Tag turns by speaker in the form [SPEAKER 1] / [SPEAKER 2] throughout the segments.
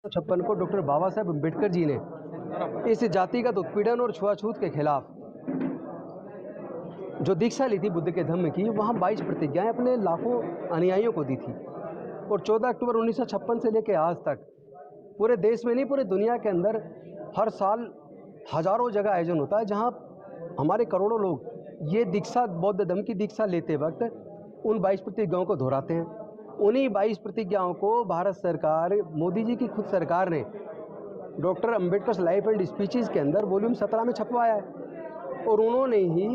[SPEAKER 1] 1956 को डॉक्टर बाबा साहेब अम्बेडकर जी ने इस जातिगत उत्पीड़न और छुआछूत के खिलाफ जो दीक्षा ली थी बुद्ध के धम्म की, वहाँ 22 प्रतिज्ञाएं अपने लाखों अनुयायियों को दी थी। और 14 अक्टूबर 1956 से लेकर आज तक पूरे देश में नहीं, पूरे दुनिया के अंदर हर साल हजारों जगह आयोजन होता है, जहाँ हमारे करोड़ों लोग ये दीक्षा, बौद्ध धम्म की दीक्षा लेते वक्त उन 22 प्रतिज्ञाओं को दोहराते हैं। उन्हीं 22 प्रतिज्ञाओं को भारत सरकार, मोदी जी की खुद सरकार ने doctor Ambedkar life and speeches के अंदर वॉल्यूम 17 में छपवाया है। और उन्होंने ही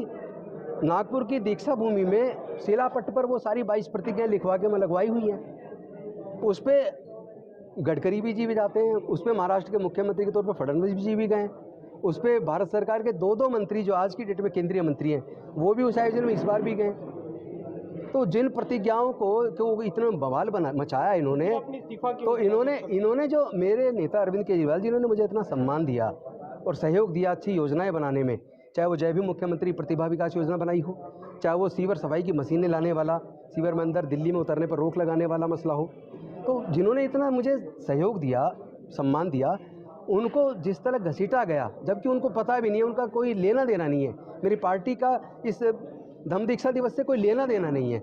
[SPEAKER 1] नागपुर की दीक्षा भूमि में शिलापट्ट पर वो सारी 22 प्रतिज्ञाएं लिखवा के लगवाई हुई हैं। उस पर गडकरी जी भी जाते हैं, उस पर महाराष्ट्र के मुख्यमंत्री के तौर पर फडणवीस जी भी गए, उस पर भारत सरकार के दो मंत्री जो आज की डेट में केंद्रीय मंत्री हैं वो भी उस आयोजन में इस बार भी गए। तो जिन प्रतिज्ञाओं को इतना बवाल मचाया इन्होंने, तो इन्होंने जो मेरे नेता अरविंद केजरीवाल जी, इन्होंने मुझे इतना सम्मान दिया और सहयोग दिया अच्छी योजनाएं बनाने में, चाहे वो जय भीम मुख्यमंत्री प्रतिभा विकास योजना बनाई हो, चाहे वो सीवर सफाई की मशीनें लाने वाला, सीवर में अंदर दिल्ली में उतरने पर रोक लगाने वाला मसला हो, तो जिन्होंने इतना मुझे सहयोग दिया, सम्मान दिया, उनको जिस तरह घसीटा गया, जबकि उनको पता भी नहीं है, उनका कोई लेना देना नहीं है, मेरी पार्टी का इस धम्म दीक्षा दिवस से कोई लेना देना नहीं है।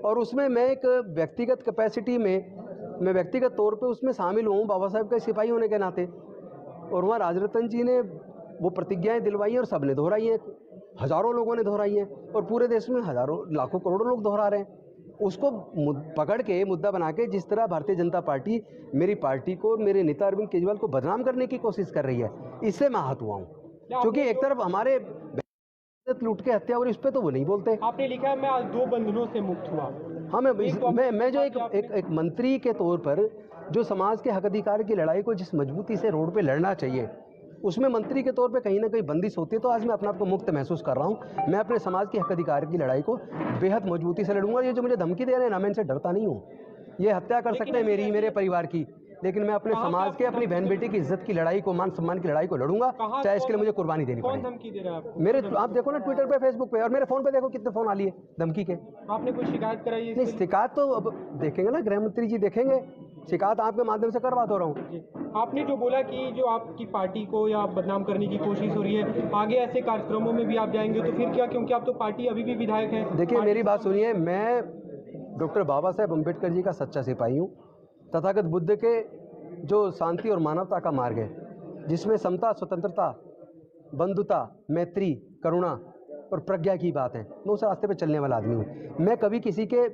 [SPEAKER 1] और उसमें मैं एक व्यक्तिगत कैपेसिटी में, मैं व्यक्तिगत तौर पे उसमें शामिल हूँ बाबा साहब के सिपाही होने के नाते। और वहाँ राजरतन जी ने वो प्रतिज्ञाएं दिलवाई हैं और सब ने दोहराई हैं, हज़ारों लोगों ने दोहराई हैं, और पूरे देश में हज़ारों लाखों करोड़ों लोग दोहरा रहे हैं। उसको पकड़ के मुद्दा बना के जिस तरह भारतीय जनता पार्टी मेरी पार्टी को और मेरे नेता अरविंद केजरीवाल को बदनाम करने की कोशिश कर रही है, इससे मैं आहत हुआ हूँ। क्योंकि एक तरफ हमारे लूट के हत्या और इस पे तो वो नहीं बोलते।
[SPEAKER 2] आपने लिखा है मैं आज 2 बंधनों से मुक्त हुआ।
[SPEAKER 1] हाँ, मैं जो एक मंत्री के तौर पर जो समाज के हक अधिकार की लड़ाई को जिस मजबूती से रोड पे लड़ना चाहिए, उसमें मंत्री के तौर पे कहीं ना कहीं बंदिश होती है। तो आज मैं अपने आप को मुक्त महसूस कर रहा हूँ। मैं अपने समाज के हक अधिकार की लड़ाई को बेहद मजबूती से लड़ूंगा। ये जो मुझे धमकी दे रहे हैं ना, मैं इनसे डरता नहीं हूँ। ये हत्या कर सकते हैं मेरी, मेरे परिवार की, लेकिन मैं अपने समाज के, अपनी बहन बेटी की इज्जत की लड़ाई को, मान सम्मान की लड़ाई को लड़ूंगा, चाहे इसके लिए मुझे कुर्बानी देनी पड़े।
[SPEAKER 2] कौन धमकी दे रहा है आपको?
[SPEAKER 1] मेरे, आप देखो ना ट्विटर पे, फेसबुक पे, और मेरे फोन पे देखो कितने फोन आ लिए धमकी के।
[SPEAKER 2] आपने कोई शिकायत कराई है?
[SPEAKER 1] नहीं, शिकायत तो अब देखेंगे ना, गृह मंत्री जी देखेंगे, शिकायत आपके माध्यम से करवा तो रहा हूँ।
[SPEAKER 2] आपने जो बोला कि जो आपकी पार्टी को या बदनाम करने की कोशिश हो रही है, आगे ऐसे कार्यक्रमों में भी आप जाएंगे तो फिर क्या? क्योंकि आप तो पार्टी अभी भी विधायक हैं।
[SPEAKER 1] देखिए मेरी बात सुनिए, मैं डॉक्टर बाबा साहेब अम्बेडकर जी का सच्चा सिपाही हूँ। तथागत बुद्ध के जो शांति और मानवता का मार्ग है, जिसमें समता, स्वतंत्रता, बंधुता, मैत्री, करुणा और प्रज्ञा की बात है, मैं उस रास्ते पे चलने वाला आदमी हूँ। मैं कभी किसी के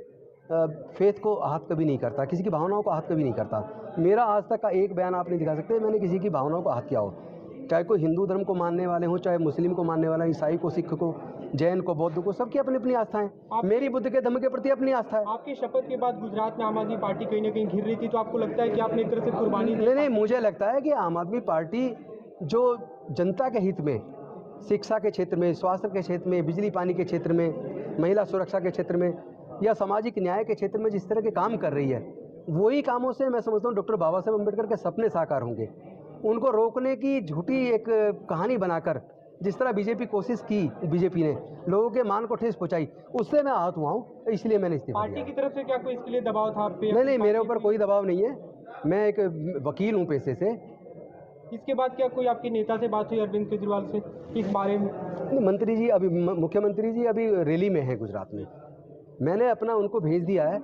[SPEAKER 1] फेथ को आहत कभी नहीं करता, किसी की भावनाओं को आहत कभी नहीं करता। मेरा आज तक का एक बयान आप नहीं दिखा सकते मैंने किसी की भावनाओं को आहत किया हो, चाहे कोई हिंदू धर्म को मानने वाले हों, चाहे मुस्लिम को मानने वाला, ईसाई को, सिख को, जैन को, बौद्ध को, सबकी अपनी अपनी आस्था है। मेरी बुद्ध के धम्म के प्रति अपनी आस्था है।
[SPEAKER 2] आपकी शपथ के बाद गुजरात में आम आदमी पार्टी कहीं ना कहीं घिर रही थी, तो आपको लगता है कि आपने एक तरह से कुर्बानी दी?
[SPEAKER 1] नहीं, मुझे लगता है कि आम आदमी पार्टी जो जनता के हित में, शिक्षा के क्षेत्र में, स्वास्थ्य के क्षेत्र में, बिजली पानी के क्षेत्र में, महिला सुरक्षा के क्षेत्र में, या सामाजिक न्याय के क्षेत्र में जिस तरह के काम कर रही है, वही कामों से मैं समझता हूँ डॉक्टर बाबा साहेब अम्बेडकर के सपने साकार होंगे। उनको रोकने की झूठी एक कहानी बनाकर जिस तरह बीजेपी कोशिश की, बीजेपी ने लोगों के मान को ठेस पहुंचाई, उससे मैं आहत हुआ हूँ, इसलिए मैंने इस्तीफा दिया।
[SPEAKER 2] पार्टी की तरफ से क्या कोई इसके लिए दबाव था आप पे?
[SPEAKER 1] नहीं, मेरे ऊपर कोई दबाव नहीं है, मैं एक वकील हूँ पेशे से।
[SPEAKER 2] इसके बाद क्या कोई आपके नेता से बात हुई अरविंद केजरीवाल से इस बारे में?
[SPEAKER 1] मंत्री जी अभी, मुख्यमंत्री जी अभी रैली में है गुजरात में। मैंने अपना उनको भेज दिया है,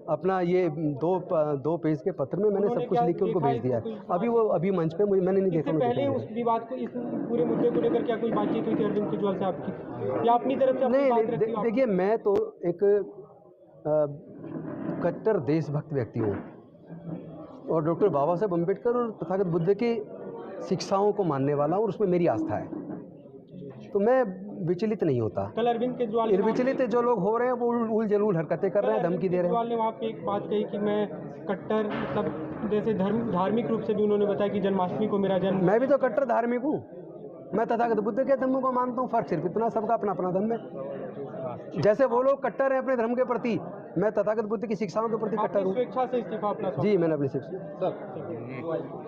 [SPEAKER 1] अपना ये दो पेज के पत्र में मैंने सब कुछ लिख के उनको भेज दिया है। अभी वो अभी मंच पे मैंने नहीं देखा।
[SPEAKER 2] पहले उस विवाद को, इस पूरे मुद्दे को लेकर क्या कोई बातचीत हुई थी अरविंद केजरीवाल से आपकी, या अपनी तरफ से?
[SPEAKER 1] नहीं, देखिए मैं तो एक कट्टर देशभक्त व्यक्ति हूँ, और डॉक्टर बाबा साहेब अम्बेडकर और तथागत बुद्ध की शिक्षाओं को मानने वाला हूँ, और उसमें मेरी आस्था है, तो मैं विचलित नहीं होता।
[SPEAKER 2] कल अरविंद केजरीवाल,
[SPEAKER 1] विचलित जो लोग हो रहे हैं वो उल जलूल हरकतें कर रहे हैं, धमकी दे रहे हैं।
[SPEAKER 2] ने वहाँ पे एक बात कही कि मैं कट्टर, मतलब जैसे धार्मिक रूप से भी उन्होंने बताया कि जन्माष्टमी को मेरा जन्म।
[SPEAKER 1] मैं भी तो कट्टर धार्मिक हूँ, मैं तथागत बुद्ध के धर्म को मानता हूँ। फर्क सिर्फ इतना, सबका अपना अपना धर्म है। जैसे वो लोग कट्टर हैं अपने धर्म के प्रति, मैं तथागत बुद्ध की शिक्षाओं के प्रति कट्टर हूँ।
[SPEAKER 2] स्वेच्छा से इस्तीफा अपना?
[SPEAKER 1] जी, मैंने अपनी शिक्षा।